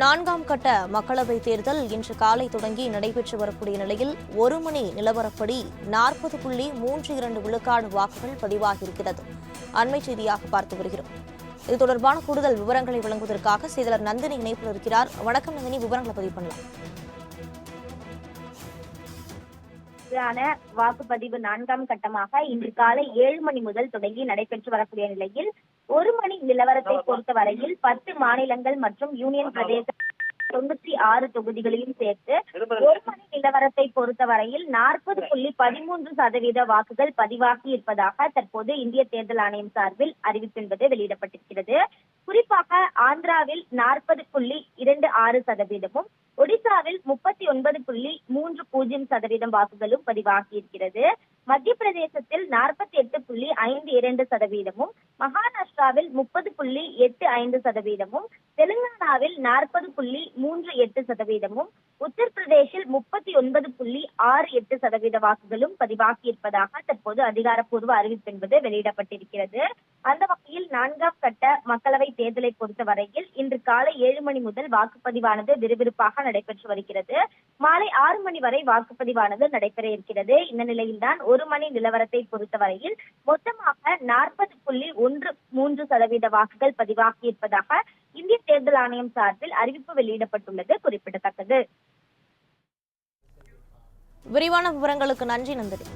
நான்காம் கட்ட மக்களவைத் தேர்தல் இன்று காலை தொடங்கி நடைபெற்று வரக்கூடிய நிலையில் 1 மணி நிலவரப்படி 40.32 விழுக்காடு வாக்குகள் பதிவாகியிருக்கிறது. அண்மை செய்தியாக பார்த்து வருகிறோம். இது தொடர்பான கூடுதல் விவரங்களை வழங்குவதற்காக செய்தியாளர் நந்தினி இணைப்பில் இருக்கிறார். வணக்கம் நந்தினி, விவரங்களை பதிவு பண்ணலாம். வாக்குப்பதிவு 4ஆம் கட்டமாக இன்று காலை 7 மணி முதல் தொடங்கி நடைபெற்று வரக்கூடிய நிலையில் 1 மணி நிலவரத்தை பொறுத்தவரையில் 10 மாநிலங்கள் மற்றும் யூனியன் பிரதேச 96 தொகுதிகளையும் சேர்த்து 1 மணி நிலவரத்தை பொறுத்தவரையில் 40.13% வாக்குகள் பதிவாகி இருப்பதாக தற்போது இந்திய தேர்தல் ஆணையம் சார்பில் அறிவிப்பு என்பது வெளியிடப்பட்டிருக்கிறது. குறிப்பாக ஆந்திராவில் 40.26%, ஒடிசாவில் 39.30% வாக்குகளும் பதிவாகியிருக்கிறது. மத்திய பிரதேசத்தில் 48.52%, மகாராஷ்டிராவில் 30.85%, தெலுங்கானாவில் 40.38%, உத்தரப்பிரதேசில் 39.68% வாக்குகளும் பதிவாகியிருப்பதாக தற்போது அதிகாரப்பூர்வ அறிவிப்பு என்பது வெளியிடப்பட்டிருக்கிறது. அந்த வகையில் 4ஆம் கட்ட மக்களவை தேர்தலை பொறுத்தவரையில் இன்று காலை 7 மணி முதல் வாக்குப்பதிவானது விறுவிறுப்பாக நடைபெற்று வருகிறது. மாலை 6 மணி வரை வாக்குப்பதிவானது நடைபெற இருக்கிறது. இந்த நிலையில்தான் 1 மணி நிலவரத்தை பொறுத்தவரையில் மொத்தமாக 40.13% வாக்குகள் பதிவாகி இருப்பதாக இந்திய தேர்தல் ஆணையம் சார்பில் அறிவிப்பு வெளியிடப்பட்டுள்ளது குறிப்பிடத்தக்கது. விரிவான விவரங்களுக்கு நன்றி நந்தினி.